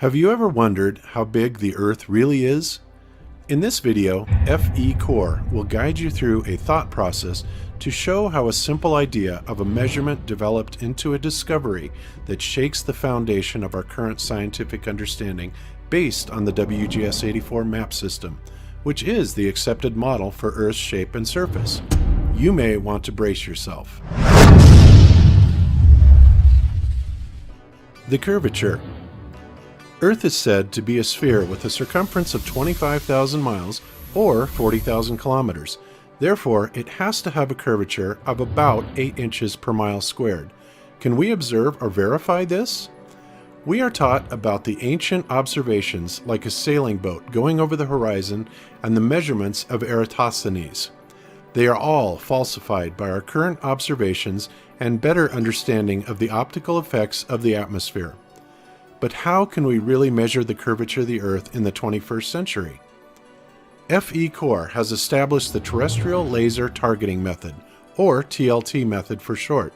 Have you ever wondered how big the Earth really is? In this video, FECore will guide you through a thought process to show how a simple idea of a measurement developed into a discovery that shakes the foundation of our current scientific understanding based on the WGS-84 map system, which is the accepted model for Earth's shape and surface. You may want to brace yourself. The curvature. Earth is said to be a sphere with a circumference of 25,000 miles or 40,000 kilometers. Therefore, it has to have a curvature of about 8 inches per mile squared. Can we observe or verify this? We are taught about the ancient observations like a sailing boat going over the horizon and the measurements of Eratosthenes. They are all falsified by our current observations and better understanding of the optical effects of the atmosphere. But how can we really measure the curvature of the Earth in the 21st century? FECore has established the Terrestrial Laser Targeting Method, or TLT method for short,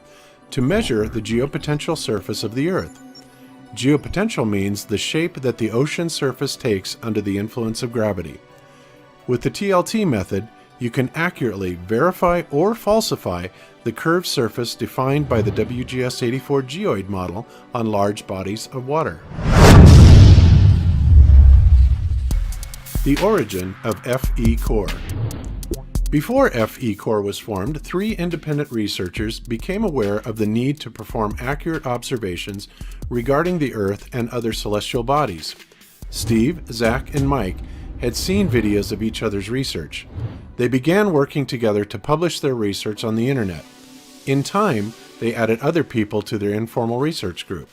to measure the geopotential surface of the Earth. Geopotential means the shape that the ocean surface takes under the influence of gravity. With the TLT method, you can accurately verify or falsify the curved surface defined by the WGS-84 geoid model on large bodies of water. The origin of FECore. Before FECore was formed, 3 independent researchers became aware of the need to perform accurate observations regarding the Earth and other celestial bodies. Steve, Zach, and Mike had seen videos of each other's research. They began working together to publish their research on the internet. In time, they added other people to their informal research group.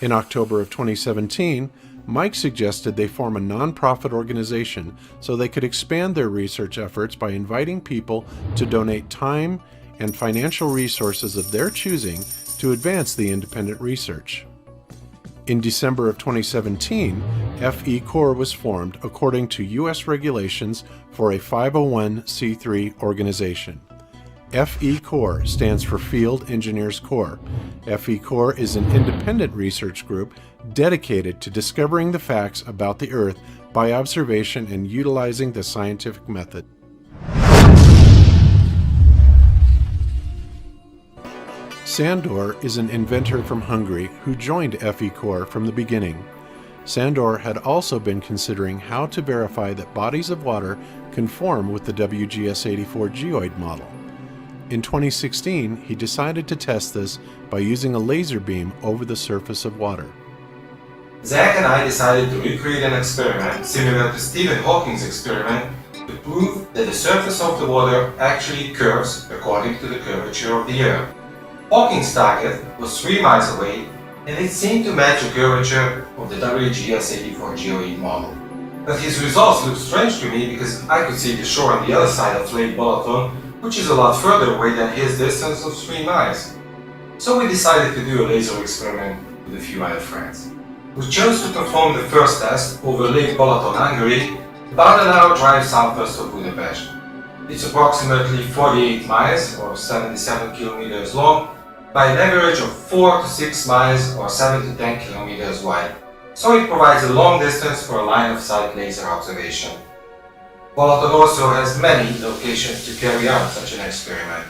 In October of 2017, Mike suggested they form a non-profit organization so they could expand their research efforts by inviting people to donate time and financial resources of their choosing to advance the independent research. In December of 2017, FECore was formed according to U.S. regulations for a 501c3 organization. FECore stands for Field Engineers Corps. FECore is an independent research group dedicated to discovering the facts about the Earth by observation and utilizing the scientific method. Sandor is an inventor from Hungary who joined FECore from the beginning. Sandor had also been considering how to verify that bodies of water conform with the WGS-84 geoid model. In 2016, he decided to test this by using a laser beam over the surface of water. Zach and I decided to recreate an experiment similar to Stephen Hawking's experiment to prove that the surface of the water actually curves according to the curvature of the Earth. Hawking's target was 3 miles away, and it seemed to match the curvature of the WGS-84 geoid model. But his results looked strange to me because I could see the shore on the other side of Lake Balaton, which is a lot further away than his distance of 3 miles. So we decided to do a laser experiment with a few other friends. We chose to perform the first test over Lake Balaton, Hungary, about an hour drive southwest of Budapest. It's approximately 48 miles or 77 kilometers long, by an average of 4 to 6 miles or 7 to 10 kilometers wide. So it provides a long distance for a line-of-sight laser observation. Balaton also has many locations to carry out such an experiment.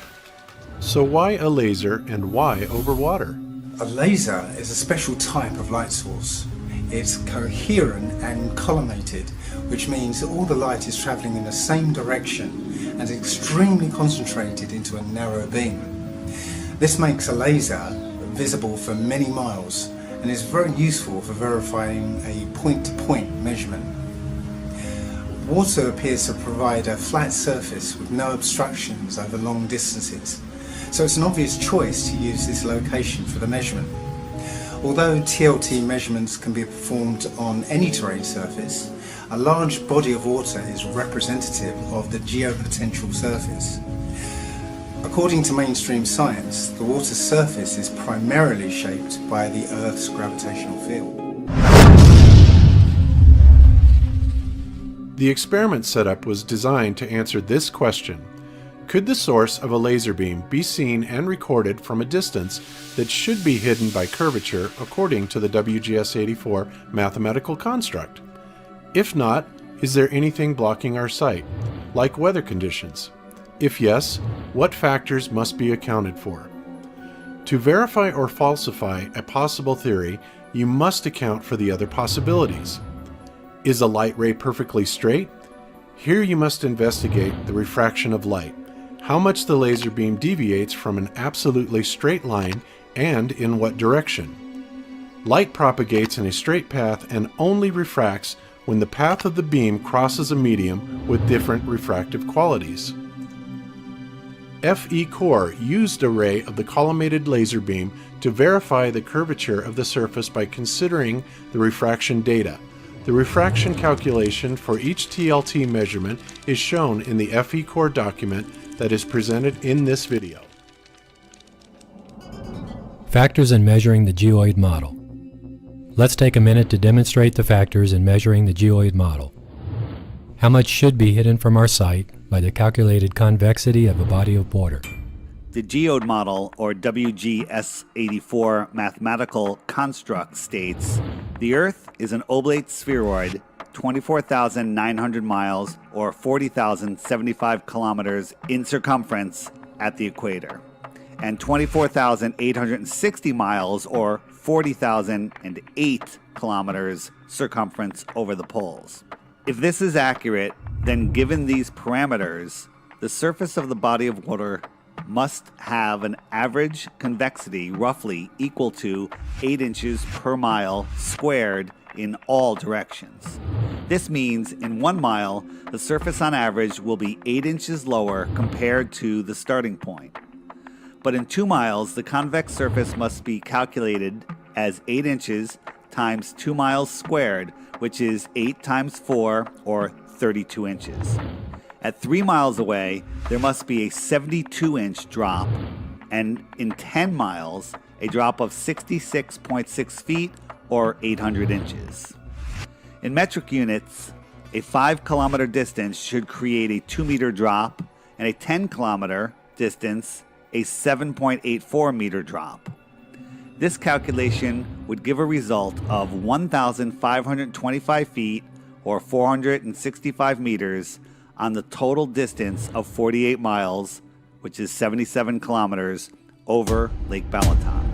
So why a laser and why over water? A laser is a special type of light source. It's coherent and collimated, which means that all the light is travelling in the same direction and extremely concentrated into a narrow beam. This makes a laser visible for many miles and is very useful for verifying a point-to-point measurement. Water appears to provide a flat surface with no obstructions over long distances, so it's an obvious choice to use this location for the measurement. Although TLT measurements can be performed on any terrain surface, a large body of water is representative of the geopotential surface. According to mainstream science, the water's surface is primarily shaped by the Earth's gravitational field. The experiment setup was designed to answer this question. Could the source of a laser beam be seen and recorded from a distance that should be hidden by curvature according to the WGS84 mathematical construct? If not, is there anything blocking our sight, like weather conditions? If yes, what factors must be accounted for? To verify or falsify a possible theory, you must account for the other possibilities. Is a light ray perfectly straight? Here you must investigate the refraction of light, how much the laser beam deviates from an absolutely straight line and in what direction. Light propagates in a straight path and only refracts when the path of the beam crosses a medium with different refractive qualities. FECore used a ray of the collimated laser beam to verify the curvature of the surface by considering the refraction data. The refraction calculation for each TLT measurement is shown in the FECore document that is presented in this video. Factors in measuring the geoid model. Let's take a minute to demonstrate the factors in measuring the geoid model. How much should be hidden from our sight by the calculated convexity of a body of water? The geode model, or WGS84 mathematical construct, states the Earth is an oblate spheroid 24,900 miles or 40,075 kilometers in circumference at the equator, and 24,860 miles or 40,008 kilometers circumference over the poles. If this is accurate, then given these parameters, the surface of the body of water must have an average convexity roughly equal to 8 inches per mile squared in all directions. This means in 1 mile, the surface on average will be 8 inches lower compared to the starting point. But in 2 miles, the convex surface must be calculated as 8 inches times 2 miles squared, which is 8 times 4, or 32 inches. At 3 miles away, there must be a 72-inch drop, and in 10 miles, a drop of 66.6 feet, or 800 inches. In metric units, a 5-kilometer distance should create a 2-meter drop, and a 10-kilometer distance, a 7.84-meter drop. This calculation would give a result of 1,525 feet, or 465 meters, on the total distance of 48 miles, which is 77 kilometers, over Lake Balaton.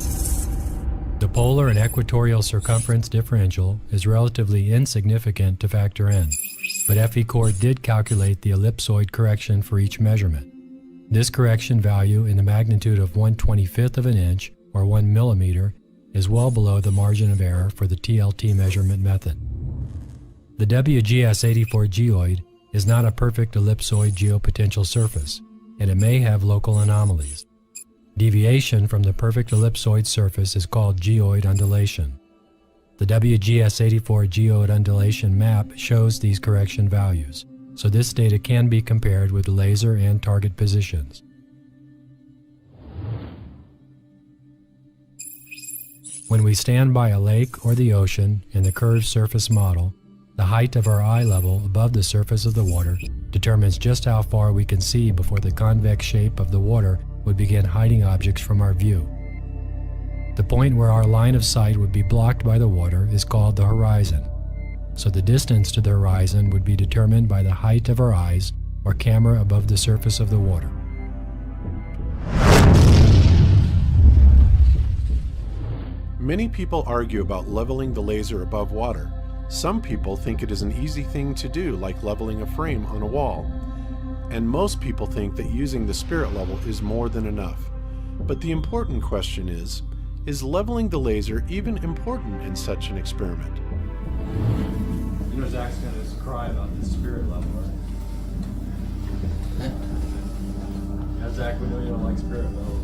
The polar and equatorial circumference differential is relatively insignificant to factor in, but FECore did calculate the ellipsoid correction for each measurement. This correction value in the magnitude of 1/25th of an inch, or 1 millimeter, is well below the margin of error for the TLT measurement method. The WGS84 geoid is not a perfect ellipsoid geopotential surface, and it may have local anomalies. Deviation from the perfect ellipsoid surface is called geoid undulation. The WGS84 geoid undulation map shows these correction values, so this data can be compared with the laser and target positions. When we stand by a lake or the ocean in the curved surface model, the height of our eye level above the surface of the water determines just how far we can see before the convex shape of the water would begin hiding objects from our view. The point where our line of sight would be blocked by the water is called the horizon, so the distance to the horizon would be determined by the height of our eyes or camera above the surface of the water. Many people argue about leveling the laser above water. Some people think it is an easy thing to do, like leveling a frame on a wall. And most people think that using the spirit level is more than enough. But the important question is leveling the laser even important in such an experiment? You know Zach's going to cry about the spirit level, right? Yeah, Zach, we know you don't like spirit levels.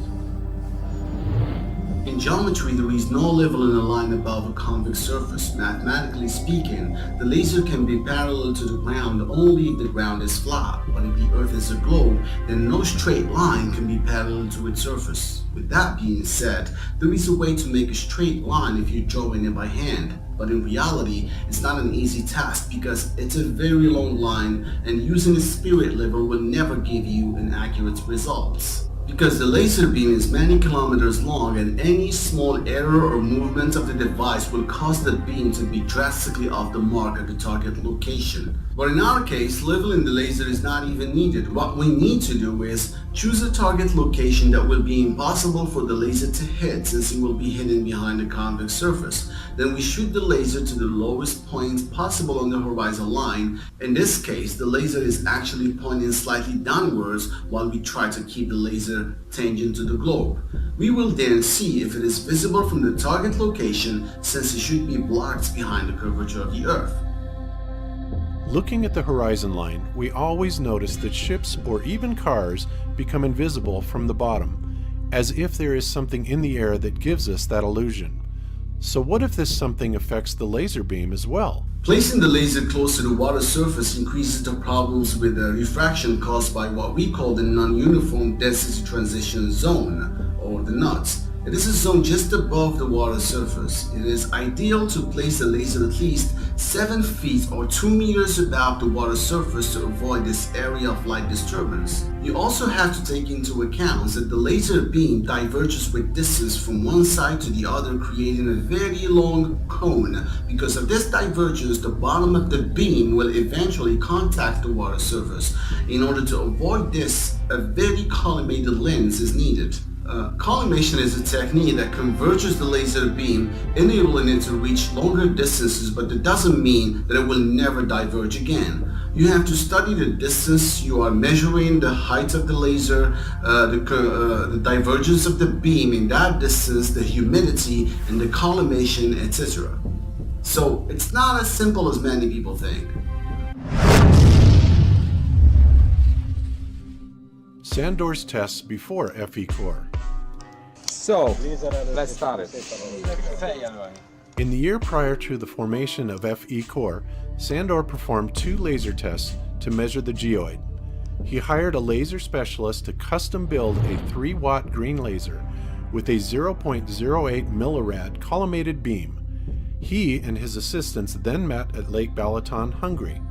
In geometry, there is no level in a line above a convex surface. Mathematically speaking, the laser can be parallel to the ground only if the ground is flat, but if the Earth is a globe, then no straight line can be parallel to its surface. With that being said, there is a way to make a straight line if you're drawing it by hand. But in reality, it's not an easy task because it's a very long line, and using a spirit level will never give you an accurate results. Because the laser beam is many kilometers long, and any small error or movement of the device will cause the beam to be drastically off the mark at the target location. But in our case, leveling the laser is not even needed. What we need to do is choose a target location that will be impossible for the laser to hit, since it will be hidden behind a convex surface. Then we shoot the laser to the lowest point possible on the horizon line. In this case, the laser is actually pointing slightly downwards while we try to keep the laser tangent to the globe. We will then see if it is visible from the target location, since it should be blocked behind the curvature of the Earth. Looking at the horizon line, we always notice that ships or even cars become invisible from the bottom, as if there is something in the air that gives us that illusion. So what if this something affects the laser beam as well? Placing the laser close to the water surface increases the problems with the refraction caused by what we call the non-uniform density transition zone, or the NUTS. It is a zone just above the water surface. It is ideal to place the laser at least 7 feet or 2 meters above the water surface to avoid this area of light disturbance. You also have to take into account that the laser beam diverges with distance from one side to the other, creating a very long cone. Because of this divergence, the bottom of the beam will eventually contact the water surface. In order to avoid this, a very collimated lens is needed. Collimation is a technique that converges the laser beam, enabling it to reach longer distances, but that doesn't mean that it will never diverge again. You have to study the distance you are measuring, the height of the laser, the divergence of the beam in that distance, the humidity, and the collimation, etc. So it's not as simple as many people think. Sandor's tests before FECore. So, let's start it. In the year prior to the formation of FECore, Sandor performed 2 laser tests to measure the geoid. He hired a laser specialist to custom build a 3-watt green laser with a 0.08 millirad collimated beam. He and his assistants then met at Lake Balaton, Hungary.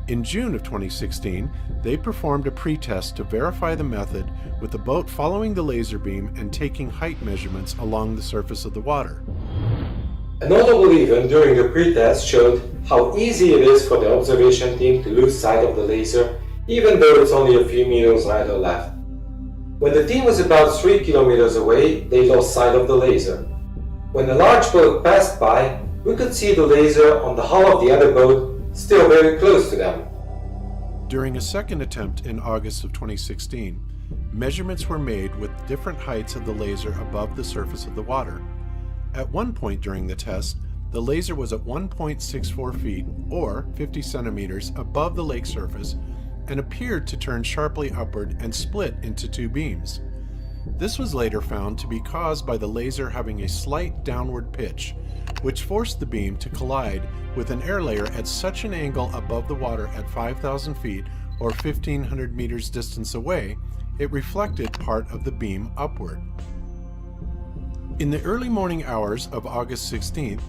In June of 2016, they performed a pretest to verify the method with the boat following the laser beam and taking height measurements along the surface of the water. A notable event during the pretest showed how easy it is for the observation team to lose sight of the laser, even though it's only a few meters right or left. When the team was about 3 kilometers away, they lost sight of the laser. When a large boat passed by, we could see the laser on the hull of the other boat, still very close to them. During a second attempt in August of 2016, measurements were made with different heights of the laser above the surface of the water. At one point during the test, the laser was at 1.64 feet, or 50 centimeters, above the lake surface and appeared to turn sharply upward and split into 2 beams. This was later found to be caused by the laser having a slight downward pitch, which forced the beam to collide with an air layer at such an angle above the water at 5,000 feet or 1,500 meters distance away, it reflected part of the beam upward. In the early morning hours of August 16th,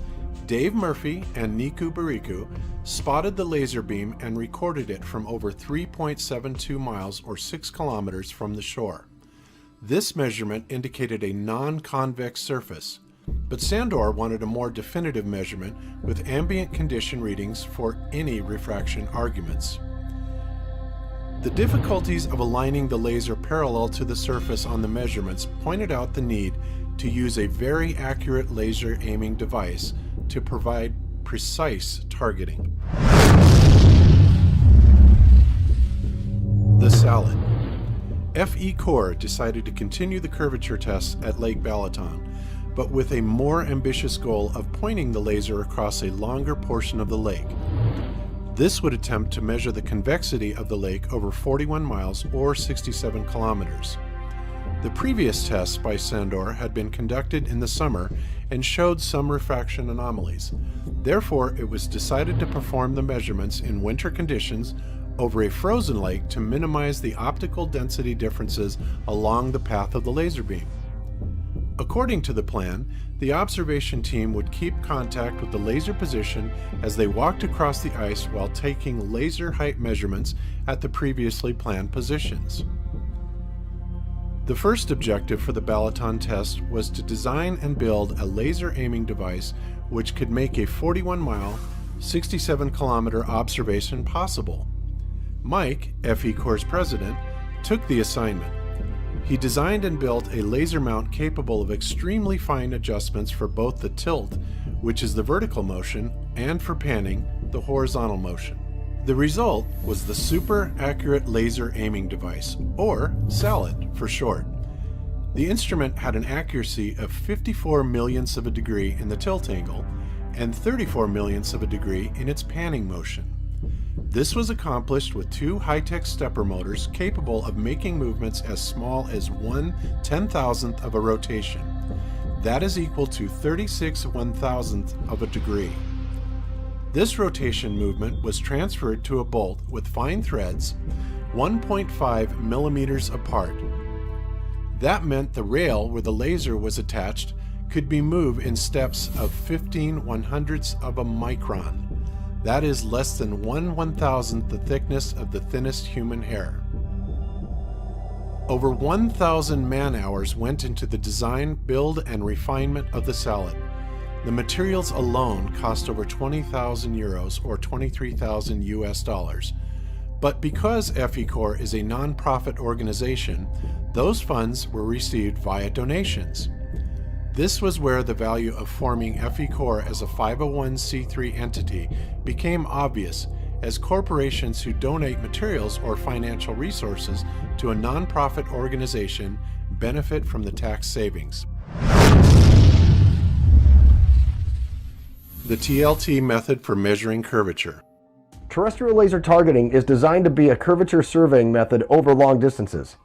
Dave Murphy and Niku Bariku spotted the laser beam and recorded it from over 3.72 miles or 6 kilometers from the shore. This measurement indicated a non-convex surface, but Sandor wanted a more definitive measurement with ambient condition readings for any refraction arguments. The difficulties of aligning the laser parallel to the surface on the measurements pointed out the need to use a very accurate laser aiming device to provide precise targeting. The salad. FECore decided to continue the curvature tests at Lake Balaton, but with a more ambitious goal of pointing the laser across a longer portion of the lake. This would attempt to measure the convexity of the lake over 41 miles or 67 kilometers. The previous tests by Sandor had been conducted in the summer and showed some refraction anomalies. Therefore, it was decided to perform the measurements in winter conditions over a frozen lake to minimize the optical density differences along the path of the laser beam. According to the plan, the observation team would keep contact with the laser position as they walked across the ice while taking laser height measurements at the previously planned positions. The first objective for the Balaton test was to design and build a laser aiming device which could make a 41-mile, 67-kilometer observation possible. Mike, FECore's president, took the assignment. He designed and built a laser mount capable of extremely fine adjustments for both the tilt, which is the vertical motion, and for panning, the horizontal motion. The result was the Super Accurate Laser Aiming Device, or SALAD for short. The instrument had an accuracy of 54 millionths of a degree in the tilt angle and 34 millionths of a degree in its panning motion. This was accomplished with two high-tech stepper motors capable of making movements as small as 1/10,000th of a rotation. That is equal to 36 1,000th of a degree. This rotation movement was transferred to a bolt with fine threads 1.5 millimeters apart. That meant the rail where the laser was attached could be moved in steps of 15 100ths of a micron. That is less than 1/1000th the thickness of the thinnest human hair. Over 1,000 man-hours went into the design, build, and refinement of the SALAD. The materials alone cost over 20,000 euros or 23,000 US dollars. But because FECore is a non-profit organization, those funds were received via donations. This was where the value of forming FECore as a 501c3 entity became obvious, as corporations who donate materials or financial resources to a non-profit organization benefit from the tax savings. The TLT method for measuring curvature. Terrestrial laser targeting is designed to be a curvature surveying method over long distances.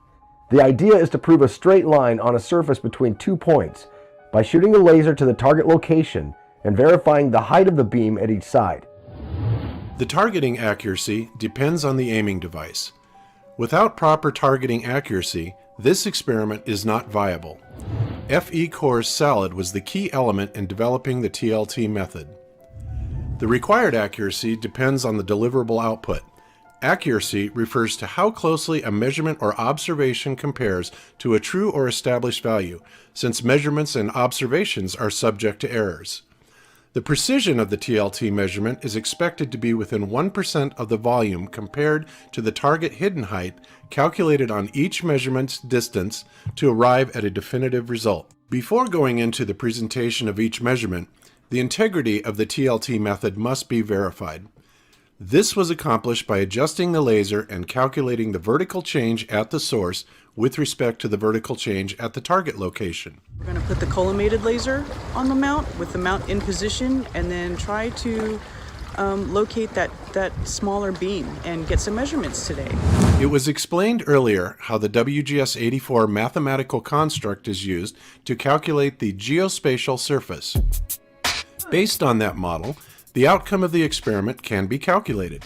The idea is to prove a straight line on a surface between 2 points by shooting the laser to the target location and verifying the height of the beam at each side. The targeting accuracy depends on the aiming device. Without proper targeting accuracy, this experiment is not viable. FECore's SALAD was the key element in developing the TLT method. The required accuracy depends on the deliverable output. Accuracy refers to how closely a measurement or observation compares to a true or established value, since measurements and observations are subject to errors. The precision of the TLT measurement is expected to be within 1% of the volume compared to the target hidden height calculated on each measurement's distance to arrive at a definitive result. Before going into the presentation of each measurement, the integrity of the TLT method must be verified. This was accomplished by adjusting the laser and calculating the vertical change at the source with respect to the vertical change at the target location. We're going to put the collimated laser on the mount with the mount in position and then try to locate that smaller beam and get some measurements today. It was explained earlier how the WGS-84 mathematical construct is used to calculate the geospatial surface. Based on that model, the outcome of the experiment can be calculated.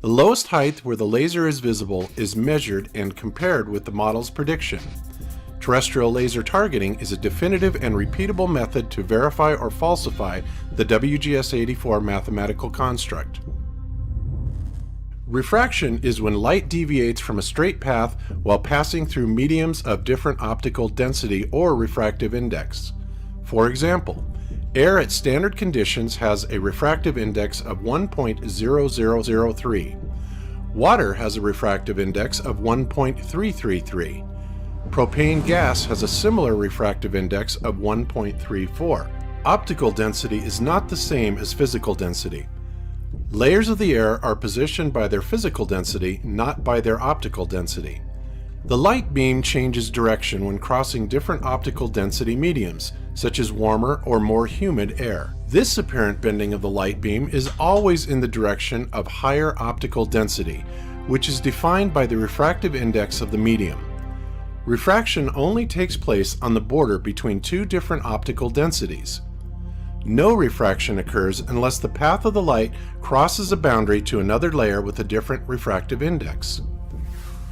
The lowest height where the laser is visible is measured and compared with the model's prediction. Terrestrial laser targeting is a definitive and repeatable method to verify or falsify the WGS-84 mathematical construct. Refraction is when light deviates from a straight path while passing through mediums of different optical density or refractive index. For example, air at standard conditions has a refractive index of 1.0003. Water has a refractive index of 1.333. Propane gas has a similar refractive index of 1.34. Optical density is not the same as physical density. Layers of the air are positioned by their physical density, not by their optical density. The light beam changes direction when crossing different optical density mediums, such as warmer or more humid air. This apparent bending of the light beam is always in the direction of higher optical density, which is defined by the refractive index of the medium. Refraction only takes place on the border between two different optical densities. No refraction occurs unless the path of the light crosses a boundary to another layer with a different refractive index.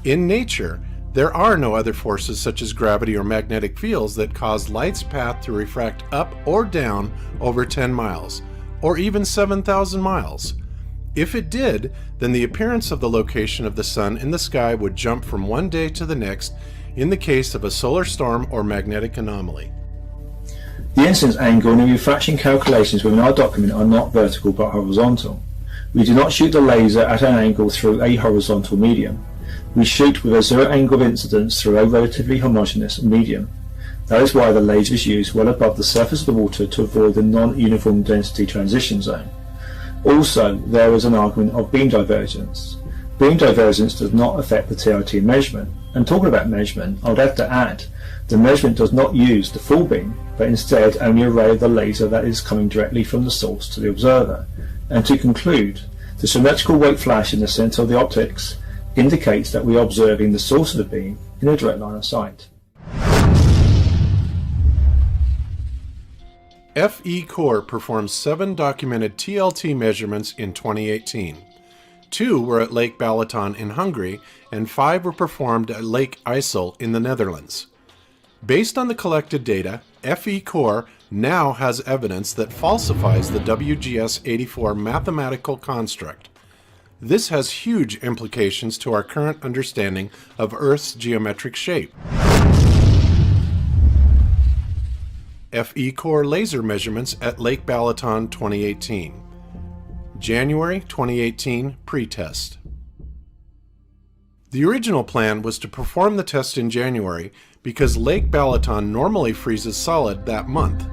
In nature, There are no other forces such as gravity or magnetic fields that cause light's path to refract up or down over 10 miles, or even 7,000 miles. If it did, then the appearance of the location of the sun in the sky would jump from one day to the next in the case of a solar storm or magnetic anomaly. The incidence angle and the refraction calculations within our document are not vertical but horizontal. We do not shoot the laser at an angle through a horizontal medium. We shoot with a zero angle of incidence through a relatively homogeneous medium. That is why the laser is used well above the surface of the water to avoid the non-uniform density transition zone. Also, there is an argument of beam divergence. Beam divergence does not affect the TRT measurement. And talking about measurement, I would have to add, the measurement does not use the full beam, but instead only a ray of the laser that is coming directly from the source to the observer. And to conclude, the symmetrical white flash in the center of the optics indicates that we are observing the source of the beam in a direct line of sight. FECore performed 7 documented TLT measurements in 2018. 2 were at Lake Balaton in Hungary, and 5 were performed at Lake IJssel in the Netherlands. Based on the collected data, FECore now has evidence that falsifies the WGS-84 mathematical construct. This has huge implications to our current understanding of Earth's geometric shape. FECore laser measurements at Lake Balaton 2018. January 2018 pre-test. The original plan was to perform the test in January because Lake Balaton normally freezes solid that month,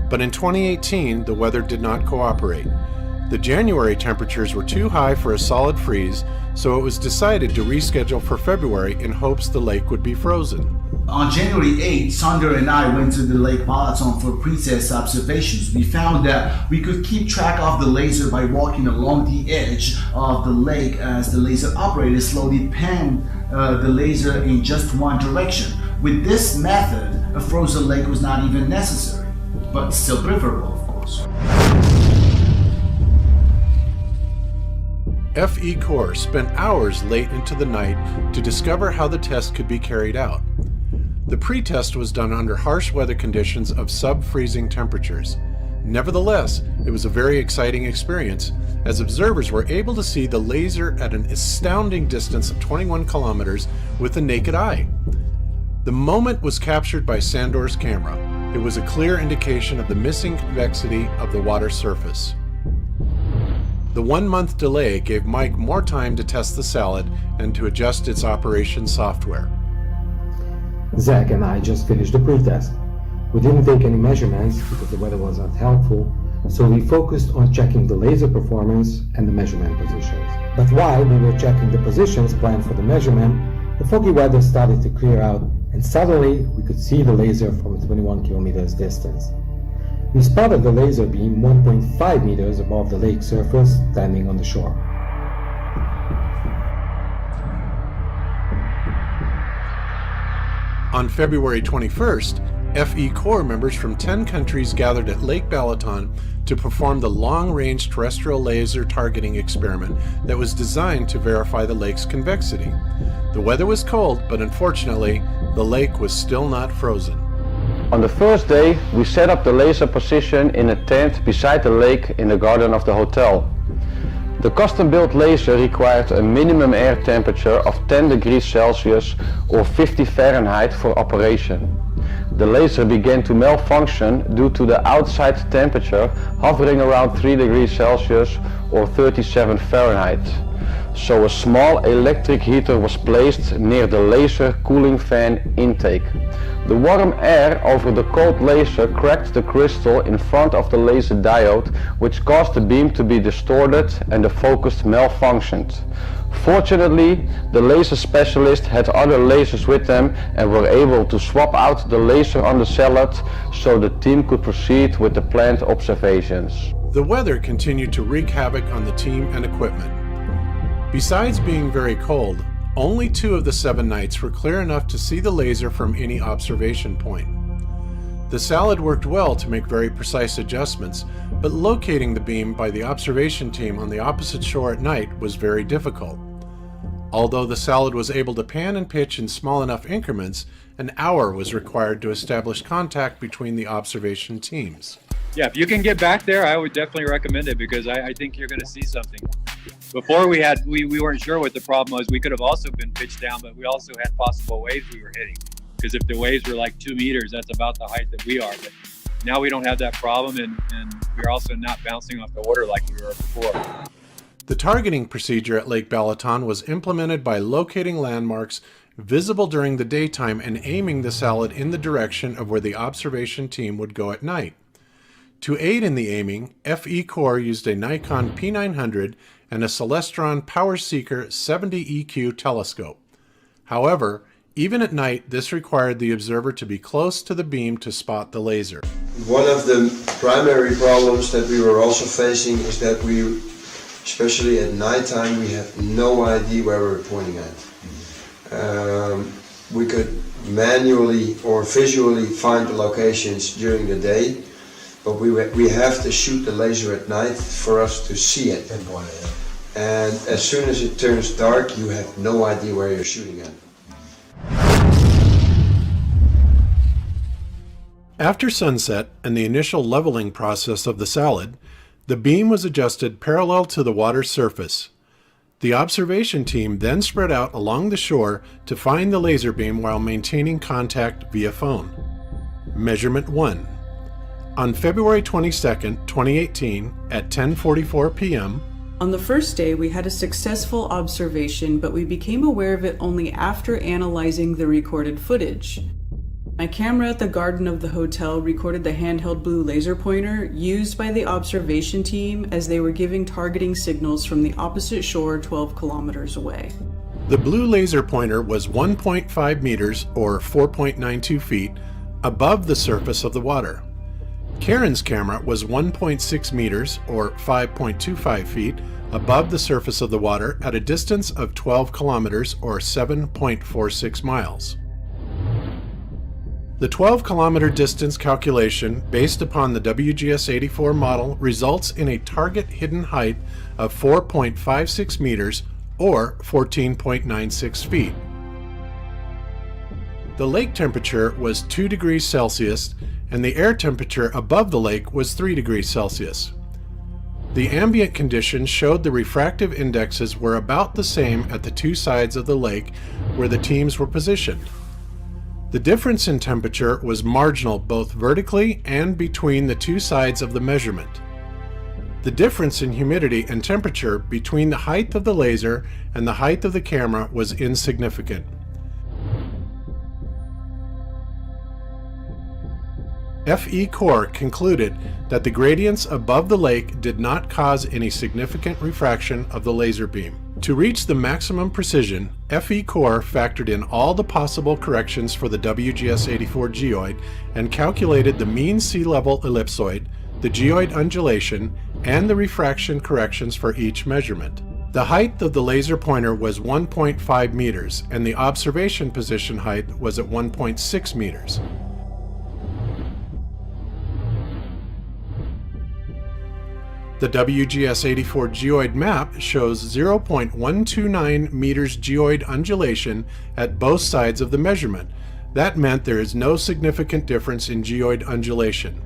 but in 2018 the weather did not cooperate. The January temperatures were too high for a solid freeze, so it was decided to reschedule for February in hopes the lake would be frozen. On January 8, Sander and I went to the Lake Balaton for pre-test observations. We found that we could keep track of the laser by walking along the edge of the lake as the laser operator slowly panned the laser in just one direction. With this method, a frozen lake was not even necessary, but still preferable, of course. FECore spent hours late into the night to discover how the test could be carried out. The pre-test was done under harsh weather conditions of sub-freezing temperatures. Nevertheless, it was a very exciting experience, as observers were able to see the laser at an astounding distance of 21 kilometers with the naked eye. The moment was captured by Sandor's camera. It was a clear indication of the missing convexity of the water surface. The 1-month delay gave Mike more time to test the salad and to adjust its operation software. Zach and I just finished the pre-test. We didn't take any measurements because the weather was not helpful, so we focused on checking the laser performance and the measurement positions. But while we were checking the positions planned for the measurement, the foggy weather started to clear out, and suddenly we could see the laser from a 21 kilometers distance. We spotted the laser beam 1.5 meters above the lake surface, standing on the shore. On February 21st, FECore members from 10 countries gathered at Lake Balaton to perform the long-range terrestrial laser targeting experiment that was designed to verify the lake's convexity. The weather was cold, but unfortunately, the lake was still not frozen. On the first day, we set up the laser position in a tent beside the lake in the garden of the hotel. The custom-built laser required a minimum air temperature of 10 degrees Celsius or 50 Fahrenheit for operation. The laser began to malfunction due to the outside temperature hovering around 3 degrees Celsius or 37 Fahrenheit. So a small electric heater was placed near the laser cooling fan intake. The warm air over the cold laser cracked the crystal in front of the laser diode, which caused the beam to be distorted and the focus malfunctioned. Fortunately, the laser specialist had other lasers with them and were able to swap out the laser on the salad so the team could proceed with the planned observations. The weather continued to wreak havoc on the team and equipment. Besides being very cold, only 2 of the 7 nights were clear enough to see the laser from any observation point. The salad worked well to make very precise adjustments, but locating the beam by the observation team on the opposite shore at night was very difficult. Although the salad was able to pan and pitch in small enough increments, an hour was required to establish contact between the observation teams. Yeah, if you can get back there, I would definitely recommend it because I think you're going to see something. Before we weren't sure what the problem was. We could have also been pitched down, but we also had possible waves we were hitting. Because if the waves were like 2 meters, that's about the height that we are. But now we don't have that problem, and we're also not bouncing off the water like we were before. The targeting procedure at Lake Balaton was implemented by locating landmarks visible during the daytime and aiming the salad in the direction of where the observation team would go at night. To aid in the aiming, FECore used a Nikon P900 and a Celestron Power Seeker 70 EQ telescope. However, even at night, this required the observer to be close to the beam to spot the laser. One of the primary problems that we were also facing is that we, especially at nighttime, we have no idea where we're pointing at. We could manually or visually find the locations during the day, but we have to shoot the laser at night for us to see it. And as soon as it turns dark, you have no idea where you're shooting at. After sunset and the initial leveling process of the salad, the beam was adjusted parallel to the water's surface. The observation team then spread out along the shore to find the laser beam while maintaining contact via phone. Measurement 1. On February 22, 2018, at 10:44 p.m., on the first day, we had a successful observation, but we became aware of it only after analyzing the recorded footage. My camera at the garden of the hotel recorded the handheld blue laser pointer used by the observation team as they were giving targeting signals from the opposite shore 12 kilometers away. The blue laser pointer was 1.5 meters, or 4.92 feet, above the surface of the water. Karen's camera was 1.6 meters, or 5.25 feet, above the surface of the water at a distance of 12 kilometers, or 7.46 miles. The 12-kilometer distance calculation based upon the WGS-84 model results in a target hidden height of 4.56 meters, or 14.96 feet. The lake temperature was 2 degrees Celsius, and the air temperature above the lake was 3 degrees Celsius. The ambient conditions showed the refractive indexes were about the same at the two sides of the lake where the teams were positioned. The difference in temperature was marginal both vertically and between the two sides of the measurement. The difference in humidity and temperature between the height of the laser and the height of the camera was insignificant. FECore concluded that the gradients above the lake did not cause any significant refraction of the laser beam. To reach the maximum precision, FECore factored in all the possible corrections for the WGS-84 geoid and calculated the mean sea level ellipsoid, the geoid undulation, and the refraction corrections for each measurement. The height of the laser pointer was 1.5 meters, and the observation position height was at 1.6 meters. The WGS-84 geoid map shows 0.129 meters geoid undulation at both sides of the measurement. That meant there is no significant difference in geoid undulation.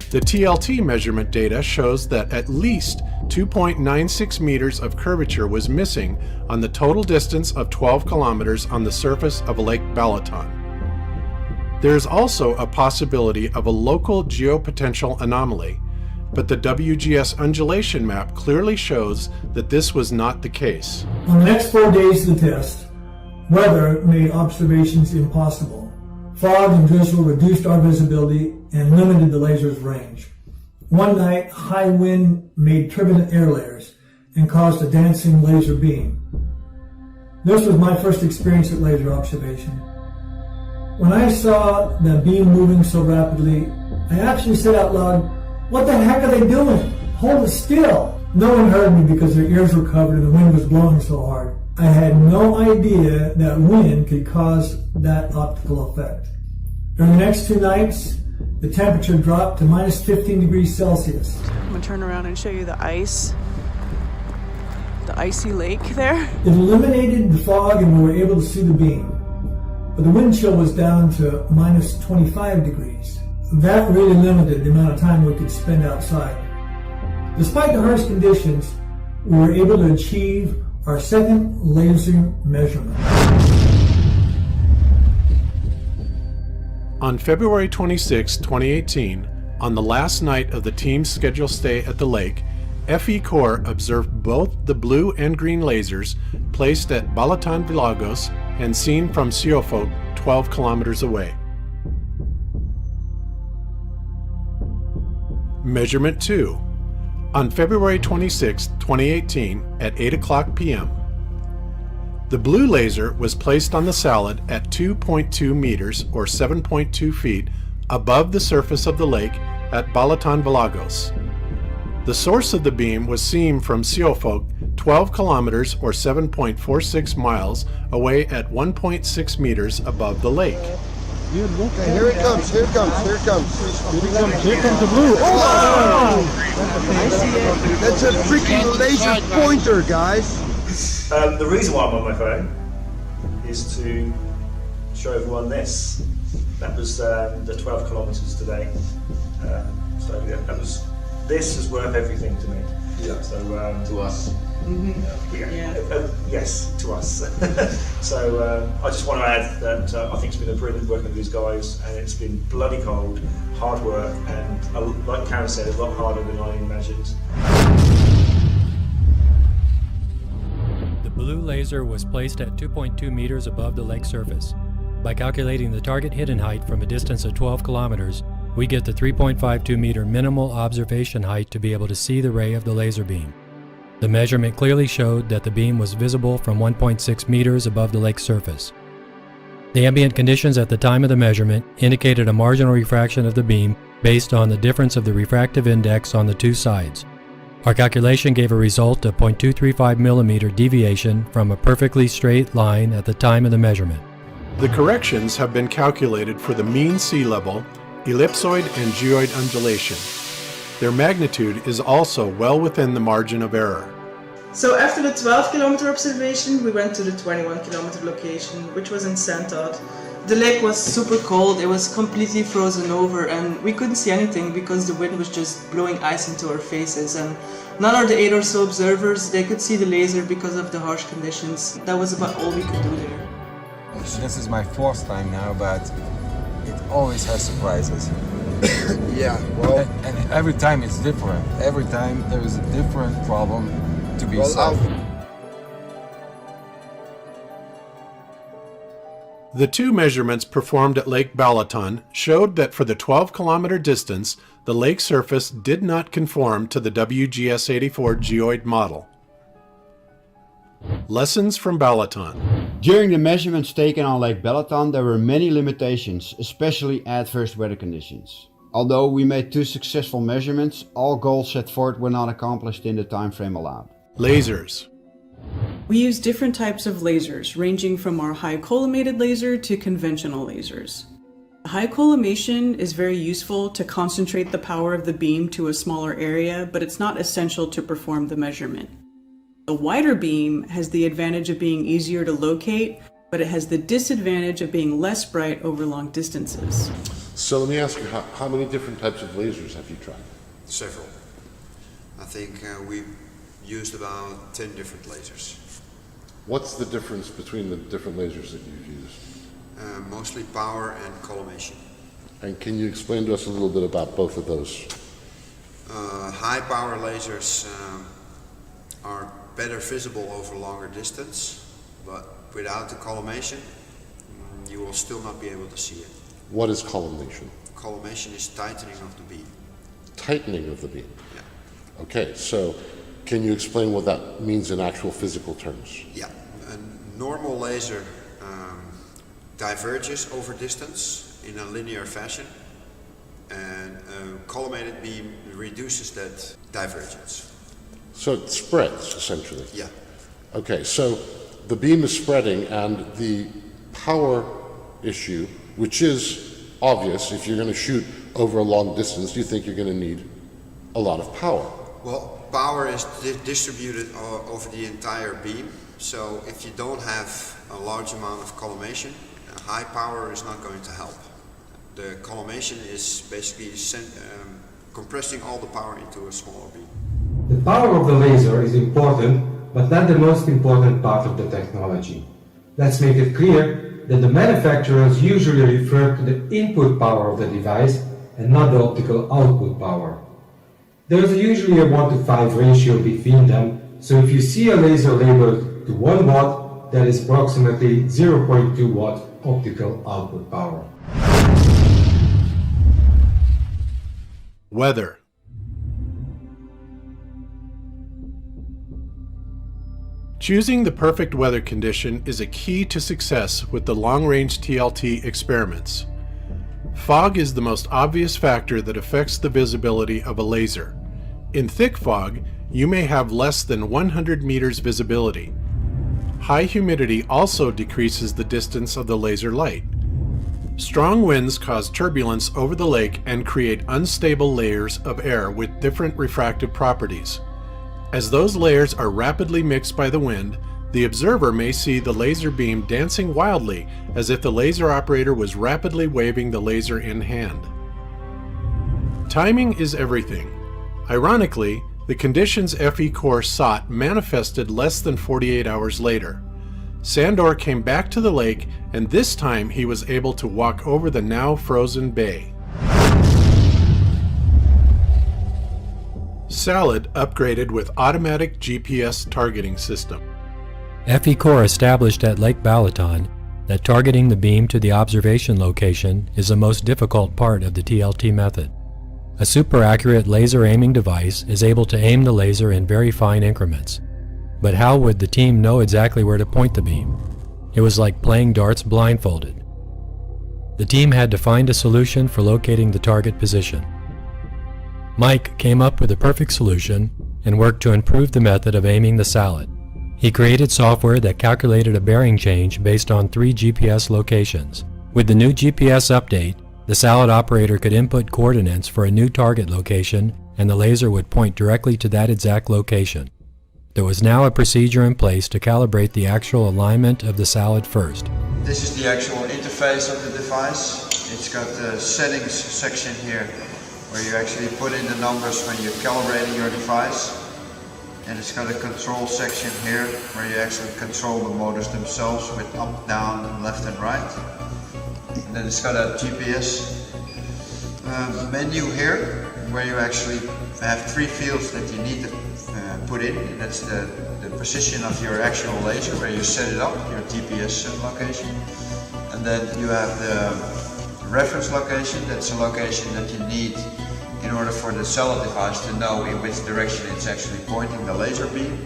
The TLT measurement data shows that at least 2.96 meters of curvature was missing on the total distance of 12 kilometers on the surface of Lake Balaton. There is also a possibility of a local geopotential anomaly, but the WGS undulation map clearly shows that this was not the case. On the next 4 days of the test, weather made observations impossible. Fog and drizzle reduced our visibility and limited the laser's range. One night, high wind made turbulent air layers and caused a dancing laser beam. This was my first experience at laser observation. When I saw the beam moving so rapidly, I actually said out loud, "What the heck are they doing? Hold it still." No one heard me because their ears were covered and the wind was blowing so hard. I had no idea that wind could cause that optical effect. During the next 2 nights, the temperature dropped to minus 15 degrees Celsius. I'm gonna turn around and show you the ice. The icy lake there. It eliminated the fog and we were able to see the beam. But the wind chill was down to minus 25 degrees. That really limited the amount of time we could spend outside. Despite the harsh conditions, we were able to achieve our second laser measurement. On February 26, 2018, on the last night of the team's scheduled stay at the lake, FECore observed both the blue and green lasers placed at Balatan Vilagos and seen from Siofok 12 kilometers away. Measurement 2. On February 26, 2018 at 8 o'clock p.m. The blue laser was placed on the salad at 2.2 meters or 7.2 feet above the surface of the lake at Balatan Vilagos. The source of the beam was seen from Siofok 12 kilometers or 7.46 miles away at 1.6 meters above the lake. Okay, here it comes, here it comes, here it comes. Here comes the blue. Oh! I see it. That's a freaking laser pointer, guys. The reason why I'm on my phone is to show everyone this. That was the 12 kilometers today. So yeah, this is worth everything to me. Yeah. So to us. Yes, to us. So I just want to add that I think it's been a brilliant working with these guys, and it's been bloody cold, hard work, and like Karen said, a lot harder than I imagined. The blue laser was placed at 2.2 meters above the lake surface. By calculating the target hidden height from a distance of 12 kilometers, we get the 3.52 meter minimal observation height to be able to see the ray of the laser beam. The measurement clearly showed that the beam was visible from 1.6 meters above the lake surface. The ambient conditions at the time of the measurement indicated a marginal refraction of the beam based on the difference of the refractive index on the two sides. Our calculation gave a result of 0.235 millimeter deviation from a perfectly straight line at the time of the measurement. The corrections have been calculated for the mean sea level, ellipsoid and geoid undulation. Their magnitude is also well within the margin of error. So after the 12-kilometer observation, we went to the 21-kilometer location, which was in Santad. The lake was super cold, it was completely frozen over, and we couldn't see anything because the wind was just blowing ice into our faces, and none of the 8 or so observers, they could see the laser because of the harsh conditions. That was about all we could do there. This is my 4th time now, but it always has surprises. Yeah, well... And every time it's different. Every time there is a different problem to be solved. The two measurements performed at Lake Balatan showed that for the 12-kilometer distance, the lake surface did not conform to the WGS-84 geoid model. Lessons from Balatan. During the measurements taken on Lake Balatan, there were many limitations, especially adverse weather conditions. Although we made 2 successful measurements, all goals set forth were not accomplished in the time frame allowed. Lasers. We use different types of lasers, ranging from our high collimated laser to conventional lasers. High collimation is very useful to concentrate the power of the beam to a smaller area, but it's not essential to perform the measurement. The wider beam has the advantage of being easier to locate, but it has the disadvantage of being less bright over long distances. So let me ask you, how many different types of lasers have you tried? Several. I think we've used about 10 different lasers. What's the difference between the different lasers that you've used? Mostly power and collimation. And can you explain to us a little bit about both of those? High power lasers are better visible over longer distance, but without the collimation, you will still not be able to see it. What is collimation? Collimation is tightening of the beam. Tightening of the beam? Yeah. Okay, so can you explain what that means in actual physical terms? Yeah. A normal laser diverges over distance in a linear fashion, and a collimated beam reduces that divergence. So it spreads, essentially? Yeah. Okay, so the beam is spreading, and the power issue, which is obvious if you're going to shoot over a long distance, you think you're going to need a lot of power. Well, power is distributed over the entire beam. So if you don't have a large amount of collimation, high power is not going to help. The collimation is basically compressing all the power into a smaller beam. The power of the laser is important, but not the most important part of the technology. Let's make it clear that the manufacturers usually refer to the input power of the device and not the optical output power. There is usually a 1:5 ratio between them, so if you see a laser labeled to 1 watt, that is approximately 0.2 watt optical output power. Weather. Choosing the perfect weather condition is a key to success with the long-range TLT experiments. Fog is the most obvious factor that affects the visibility of a laser. In thick fog, you may have less than 100 meters visibility. High humidity also decreases the distance of the laser light. Strong winds cause turbulence over the lake and create unstable layers of air with different refractive properties. As those layers are rapidly mixed by the wind, the observer may see the laser beam dancing wildly as if the laser operator was rapidly waving the laser in hand. Timing is everything. Ironically, the conditions FECore sought manifested less than 48 hours later. Sandor came back to the lake, and this time he was able to walk over the now frozen bay. Salad upgraded with automatic GPS targeting system. FECore established at Lake Balaton that targeting the beam to the observation location is the most difficult part of the TLT method. A super accurate laser aiming device is able to aim the laser in very fine increments. But how would the team know exactly where to point the beam? It was like playing darts blindfolded. The team had to find a solution for locating the target position. Mike came up with a perfect solution and worked to improve the method of aiming the salad. He created software that calculated a bearing change based on 3 GPS locations. With the new GPS update, the salad operator could input coordinates for a new target location, and the laser would point directly to that exact location. There was now a procedure in place to calibrate the actual alignment of the salad first. This is the actual interface of the device. It's got the settings section here where you actually put in the numbers when you're calibrating your device. And it's got a control section here where you actually control the motors themselves with up, down, left and right. And then it's got a GPS menu here where you actually have 3 fields that you need to put in. And that's the position of your actual laser where you set it up, your GPS location. And then you have the reference location. That's a location that you need in order for the salad device to know in which direction it's actually pointing the laser beam.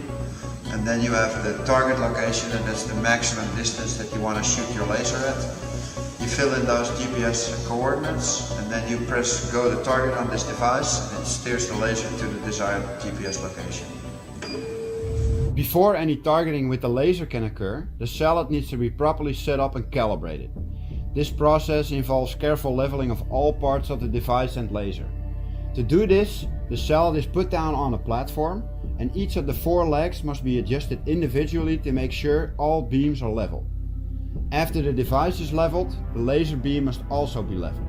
And then you have the target location, and that's the maximum distance that you want to shoot your laser at. You fill in those GPS coordinates, and then you press go to target on this device, and it steers the laser to the desired GPS location. Before any targeting with the laser can occur, the salad needs to be properly set up and calibrated. This process involves careful leveling of all parts of the device and laser. To do this, the salad is put down on a platform, and each of the 4 legs must be adjusted individually to make sure all beams are level. After the device is leveled, the laser beam must also be leveled.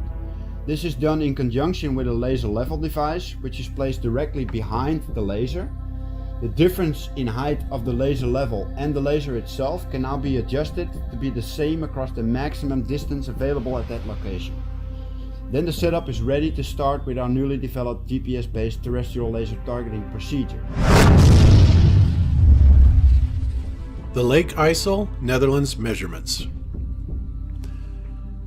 This is done in conjunction with a laser level device, which is placed directly behind the laser. The difference in height of the laser level and the laser itself can now be adjusted to be the same across the maximum distance available at that location. Then the setup is ready to start with our newly developed GPS-based terrestrial laser targeting procedure. The Lake IJssel, Netherlands measurements.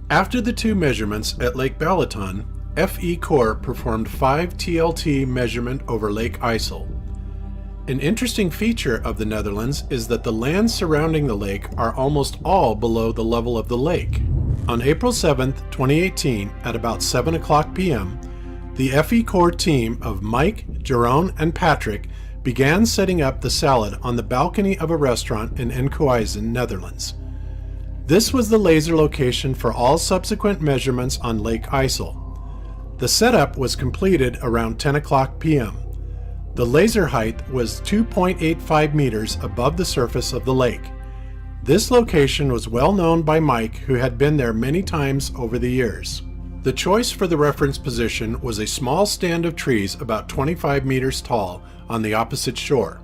After the 2 measurements at Lake Balaton, FECore performed 5 TLT measurement over Lake IJssel. An interesting feature of the Netherlands is that the lands surrounding the lake are almost all below the level of the lake. On April 7, 2018, at about 7 o'clock p.m., the FECore team of Mike, Jeroen, and Patrick began setting up the salad on the balcony of a restaurant in Enkhuizen, Netherlands. This was the laser location for all subsequent measurements on Lake IJssel. The setup was completed around 10 o'clock p.m. The laser height was 2.85 meters above the surface of the lake. This location was well known by Mike, who had been there many times over the years. The choice for the reference position was a small stand of trees about 25 meters tall on the opposite shore.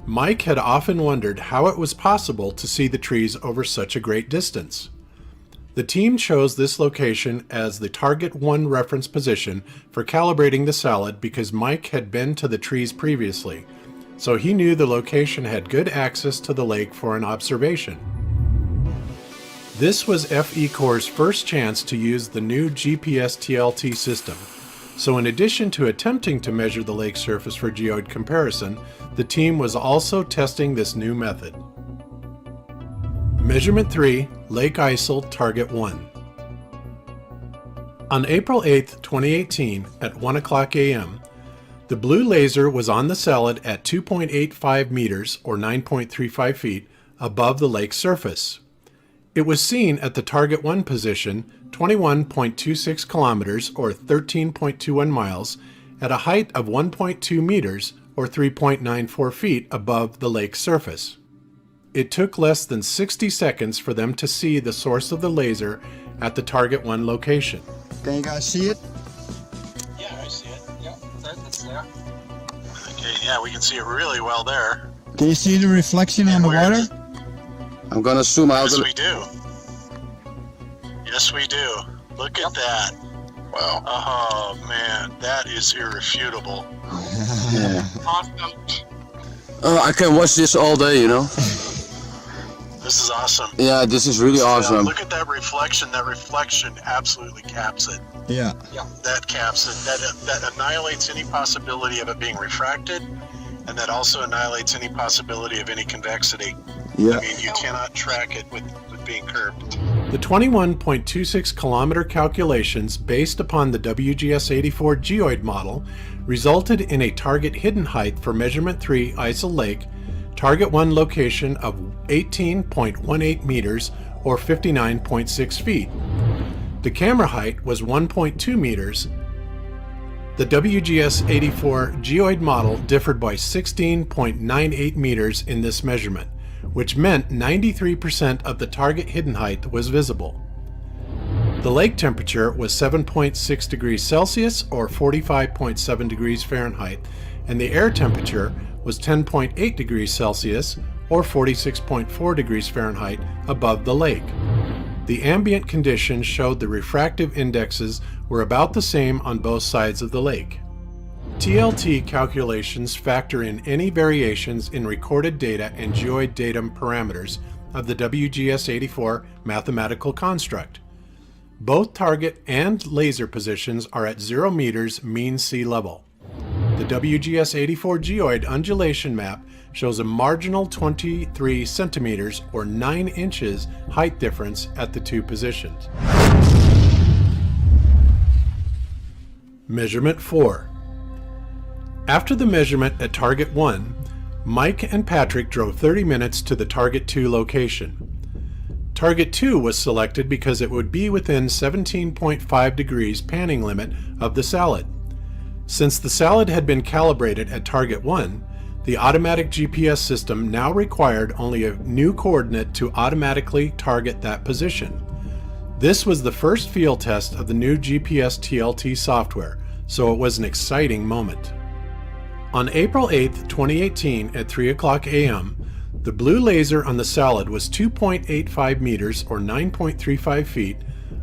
Mike had often wondered how it was possible to see the trees over such a great distance. The team chose this location as the target 1 reference position for calibrating the salad because Mike had been to the trees previously, so he knew the location had good access to the lake for an observation. This was FECore's first chance to use the new GPS TLT system, so in addition to attempting to measure the lake surface for geoid comparison, the team was also testing this new method. Measurement 3, Lake ISIL Target 1. On April 8, 2018, at 1 o'clock a.m., the blue laser was on the salad at 2.85 meters or 9.35 feet above the lake's surface. It was seen at the target 1 position, 21.26 kilometers or 13.21 miles, at a height of 1.2 meters or 3.94 feet above the lake's surface. It took less than 60 seconds for them to see the source of the laser at the target 1 location. Can you guys see it? Yeah, I see it. Yeah, it's there. Okay, yeah, we can see it really well there. Can you see the reflection on the water? I'm gonna zoom out. Yes, we do. Yes, we do. Look at that. Wow. Oh, man, that is irrefutable. Yeah. Awesome. I can watch this all day, you know? This is awesome. Yeah, this is really awesome. Look at that reflection. That reflection absolutely caps it. Yeah. Yeah. That caps it. That annihilates any possibility of it being refracted, and that also annihilates any possibility of any convexity. Yeah. I mean, you cannot track it with being curved. The 21.26 kilometer calculations based upon the WGS-84 geoid model resulted in a target hidden height for measurement 3 ISIL Lake, target 1 location of 18.18 meters or 59.6 feet. The camera height was 1.2 meters. The WGS-84 geoid model differed by 16.98 meters in this measurement, which meant 93% of the target hidden height was visible. The lake temperature was 7.6 degrees Celsius or 45.7 degrees Fahrenheit, and the air temperature was 10.8 degrees Celsius or 46.4 degrees Fahrenheit above the lake. The ambient conditions showed the refractive indexes were about the same on both sides of the lake. TLT calculations factor in any variations in recorded data and geoid datum parameters of the WGS-84 mathematical construct. Both target and laser positions are at 0 meters mean sea level. The WGS-84 geoid undulation map shows a marginal 23 centimeters or 9 inches height difference at the 2 positions. Measurement 4. After the measurement at target 1, Mike and Patrick drove 30 minutes to the target 2 location. Target 2 was selected because it would be within 17.5 degrees panning limit of the salad. Since the salad had been calibrated at target 1, the automatic GPS system now required only a new coordinate to automatically target that position. This was the first field test of the new GPS TLT software, so it was an exciting moment. On April 8, 2018 at 3 o'clock a.m., the blue laser on the salad was 2.85 meters or 9.35 feet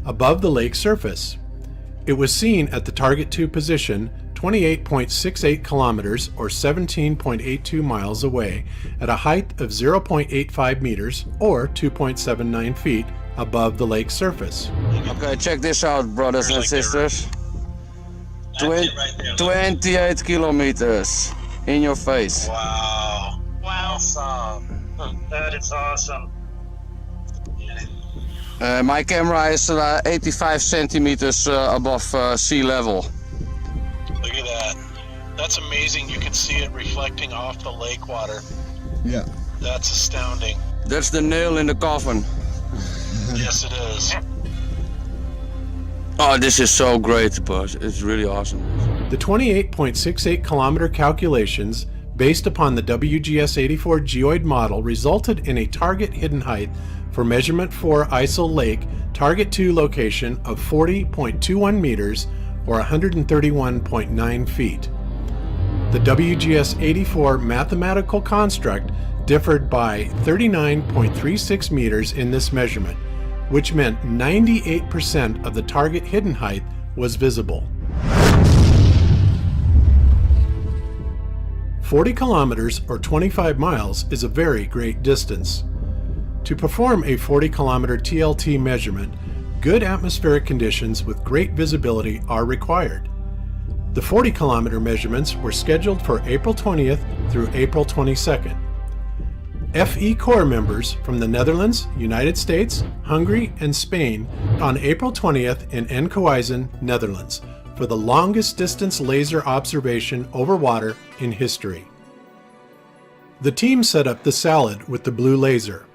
above the lake surface. It was seen at the target 2 position 28.68 kilometers or 17.82 miles away at a height of 0.85 meters or 2.79 feet above the lake surface. Okay, check this out, brothers and sisters. 28 kilometers in your face. Wow. Wow. Awesome. That is awesome. My camera is 85 centimeters above sea level. Look at that. That's amazing. You can see it reflecting off the lake water. Yeah. That's astounding. That's the nail in the coffin. Yes, it is. Oh, this is so great, but it's really awesome. The 28.68 kilometer calculations based upon the WGS-84 geoid model resulted in a target hidden height for measurement 4 ISIL Lake target 2 location of 40.21 meters or 131.9 feet. The WGS-84 mathematical construct differed by 39.36 meters in this measurement, which meant 98% of the target hidden height was visible. 40 kilometers or 25 miles is a very great distance. To perform a 40 kilometer TLT measurement, good atmospheric conditions with great visibility are required. The 40 kilometer measurements were scheduled for April 20th through April 22nd. FECore members from the Netherlands, United States, Hungary, and Spain on April 20th in Enkhuizen, Netherlands, for the longest distance laser observation over water in history. The team set up the salad with the blue laser.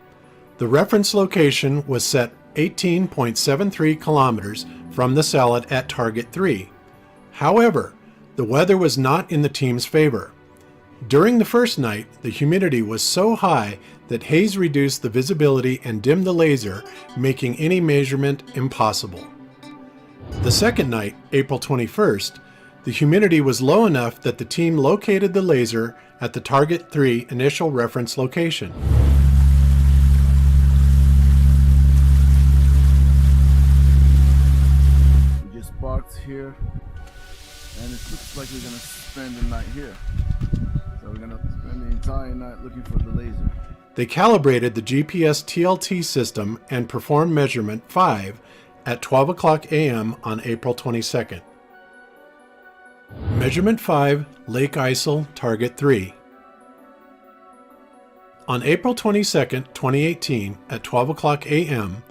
The reference location was set 18.73 kilometers from the salad at target 3. However, the weather was not in the team's favor. During the first night, the humidity was so high that haze reduced the visibility and dimmed the laser, making any measurement impossible. The second night, April 21st, the humidity was low enough that the team located the laser at the target 3 initial reference location. We just parked here, and it looks like we're gonna spend the night here. So we're gonna spend the entire night looking for the laser. They calibrated the GPS TLT system and performed measurement 5 at 12 o'clock a.m. on April 22nd. Measurement 5, Lake ISIL, target 3. On April 22nd, 2018, at 12 o'clock a.m.,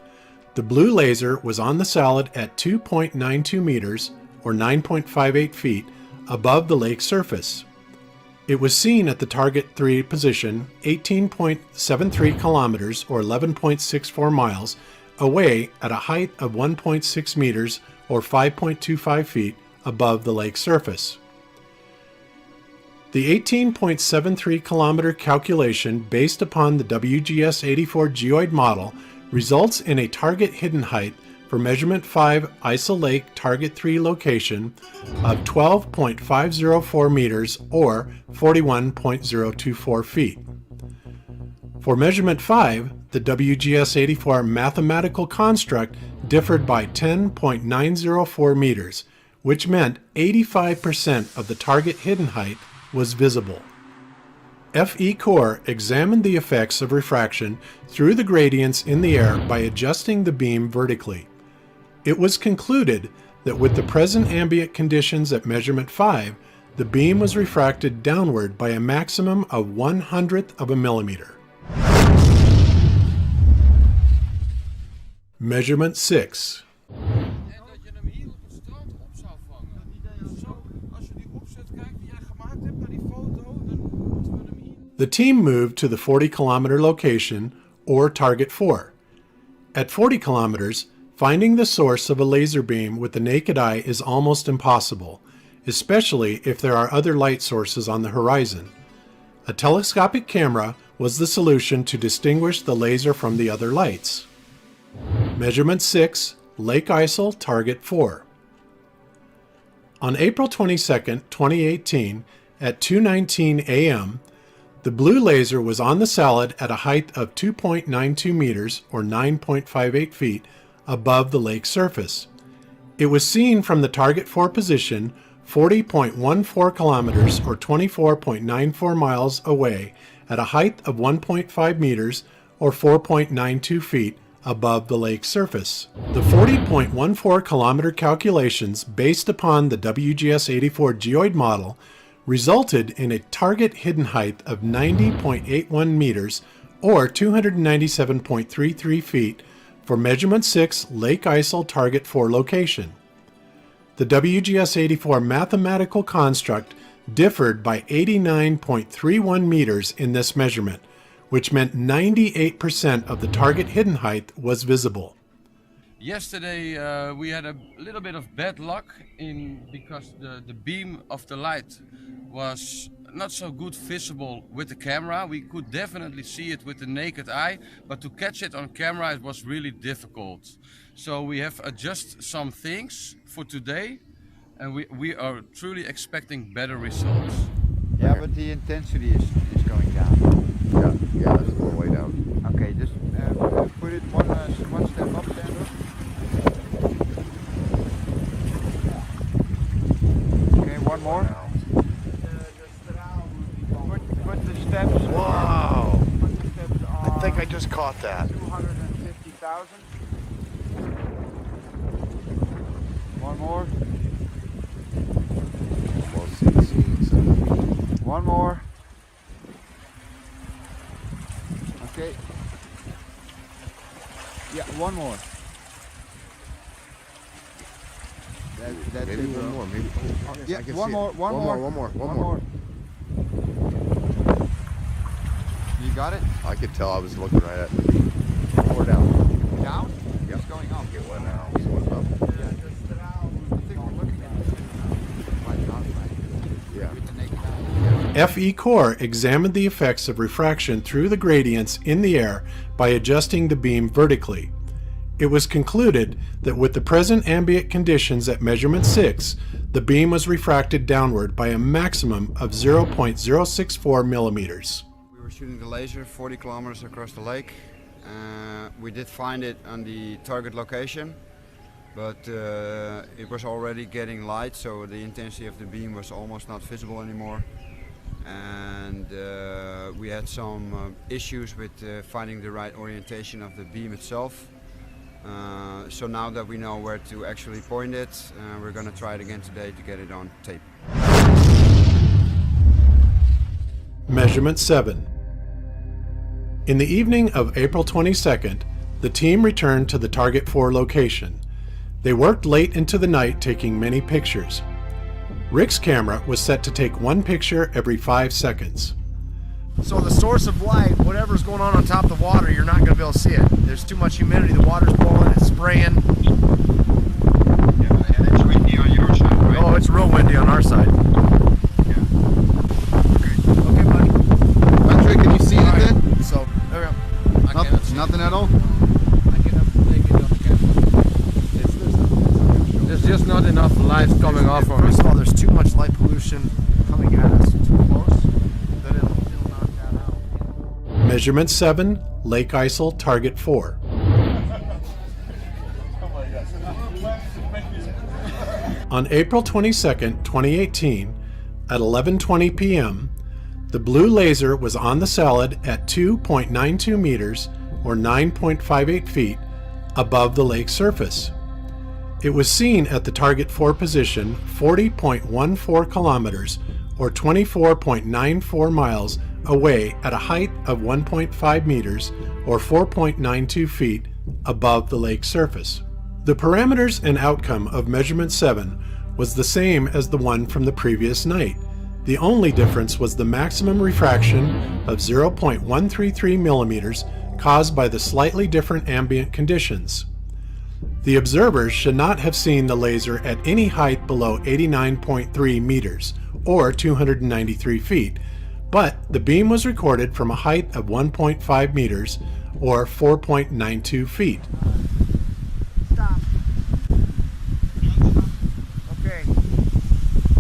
the blue laser was on the salad at 2.92 meters, or 9.58 feet, above the lake surface. It was seen at the target 3 position, 18.73 kilometers, or 11.64 miles, away at a height of 1.6 meters, or 5.25 feet, above the lake surface. The 18.73 kilometer calculation based upon the WGS-84 geoid model results in a target hidden height for measurement 5 ISIL Lake target 3 location of 12.504 meters or 41.024 feet. For measurement 5, the WGS-84 mathematical construct differed by 10.904 meters, which meant 85% of the target hidden height was visible. FECore examined the effects of refraction through the gradients in the air by adjusting the beam vertically. It was concluded that with the present ambient conditions at measurement 5, the beam was refracted downward by a maximum of 1/100th of a millimeter. Measurement 6. The team moved to the 40 kilometer location, or target 4. At 40 kilometers, finding the source of a laser beam with the naked eye is almost impossible, especially if there are other light sources on the horizon. A telescopic camera was the solution to distinguish the laser from the other lights. Measurement 6, Lake ISIL, target 4. On April 22, 2018, at 2:19 a.m., the blue laser was on the salad at a height of 2.92 meters, or 9.58 feet, above the lake surface. It was seen from the target 4 position, 40.14 kilometers, or 24.94 miles away, at a height of 1.5 meters, or 4.92 feet, above the lake surface. The 40.14 kilometer calculations based upon the WGS-84 geoid model resulted in a target hidden height of 90.81 meters, or 297.33 feet, for measurement 6 Lake ISIL target 4 location. The WGS-84 mathematical construct differed by 89.31 meters in this measurement, which meant 98% of the target hidden height was visible. Yesterday we had a little bit of bad luck because the beam of the light was not so good visible with the camera. We could definitely see it with the naked eye, but to catch it on camera it was really difficult. So we have adjusted some things for today, and we are truly expecting better results. Yeah, but the intensity is going down. Yeah, that's a little way down. Okay, just put it one step up, Sandra. Okay, one more. Put the steps. Wow. Put the steps on. I think I just caught that. 250,000. One more. One more. Okay. Yeah, one more. That's Maybe it, one more. Maybe. Oh, yes, yeah, I can one see more. it. One more. You got it? I could tell. I was looking right at it. Or down. Down? Yeah. It's going up. Get one now. See what's up. FECore examined the effects of refraction through the gradients in the air by adjusting the beam vertically. It was concluded that with the present ambient conditions at measurement 6, the beam was refracted downward by a maximum of 0.064 millimeters. We were shooting the laser 40 kilometers across the lake. We did find it on the target location, but it was already getting light, so the intensity of the beam was almost not visible anymore. And we had some issues with finding the right orientation of the beam itself. So now that we know where to actually point it, we're going to try it again today to get it on tape. Measurement 7. In the evening of April 22nd, the team returned to the Target 4 location. They worked late into the night taking many pictures. Rick's camera was set to take one picture every 5 seconds. So the source of light, whatever's going on top of the water, you're not going to be able to see it. There's too much humidity. The water's blowing, it's spraying. Yeah, and it's windy on your side, right? Oh, it's real windy on our side. Yeah. Okay, buddy. Patrick, can you see it then? So, there we go. Nothing at all? There's just not enough light coming off from First of all, there's too much light pollution coming at us too close. Then it'll knock that out. Measurement 7, Lake Isle, Target 4. On April 22nd, 2018, at 11:20 p.m., the blue laser was on the salad at 2.92 meters, or 9.58 feet, above the lake surface. It was seen at the Target 4 position 40.14 kilometers, or 24.94 miles, away at a height of 1.5 meters, or 4.92 feet, above the lake surface. The parameters and outcome of measurement 7 was the same as the one from the previous night. The only difference was the maximum refraction of 0.133 millimeters caused by the slightly different ambient conditions. The observers should not have seen the laser at any height below 89.3 meters, or 293 feet, but the beam was recorded from a height of 1.5 meters, or 4.92 feet. Stop. Okay.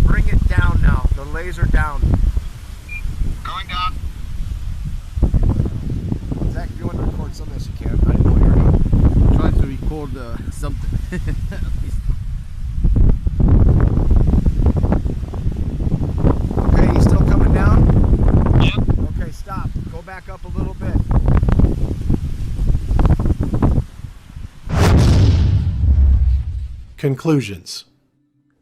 Bring it down now. The laser down. Going down. Zach, if you want to record some of this, you can. I didn't know you were trying to record something. Okay, you still coming down? Yep. Okay, stop. Go back up a little bit. Conclusions.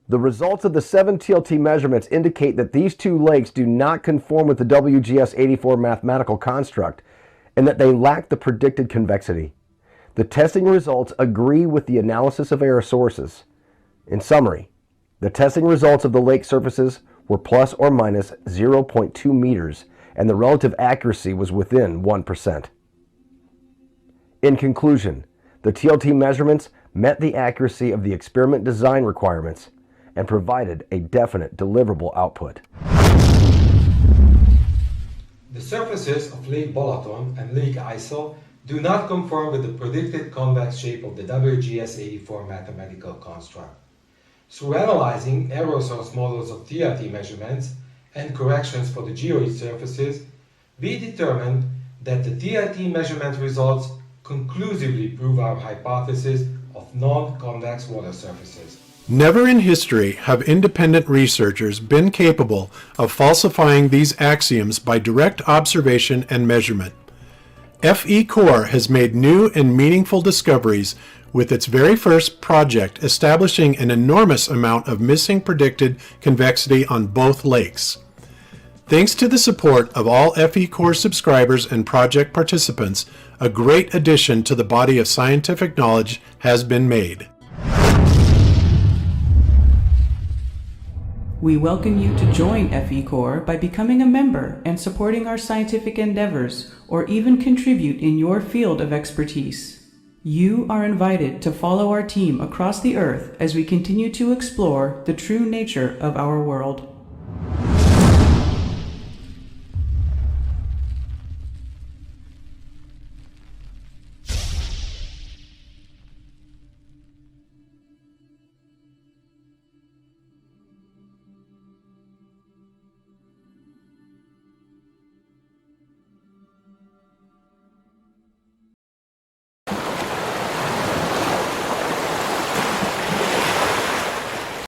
The results of the 7 TLT measurements indicate that these two lakes do not conform with the WGS-84 mathematical construct and that they lack the predicted convexity. The testing results agree with the analysis of error sources. In summary, the testing results of the lake surfaces were plus or minus 0.2 meters and the relative accuracy was within 1%. In conclusion, the TLT measurements met the accuracy of the experiment design requirements, and provided a definite deliverable output. The surfaces of Lake Balaton and Lake Isel do not conform with the predicted convex shape of the WGS-84 mathematical construct. Through analyzing error source models of TRT measurements and corrections for the geoid surfaces, we determined that the TRT measurement results conclusively prove our hypothesis of non-convex water surfaces. Never in history have independent researchers been capable of falsifying these axioms by direct observation and measurement. FECore has made new and meaningful discoveries with its very first project establishing an enormous amount of missing predicted convexity on both lakes. Thanks to the support of all FECore subscribers and project participants, a great addition to the body of scientific knowledge has been made. We welcome you to join FECore by becoming a member and supporting our scientific endeavors, or even contribute in your field of expertise. You are invited to follow our team across the earth as we continue to explore the true nature of our world.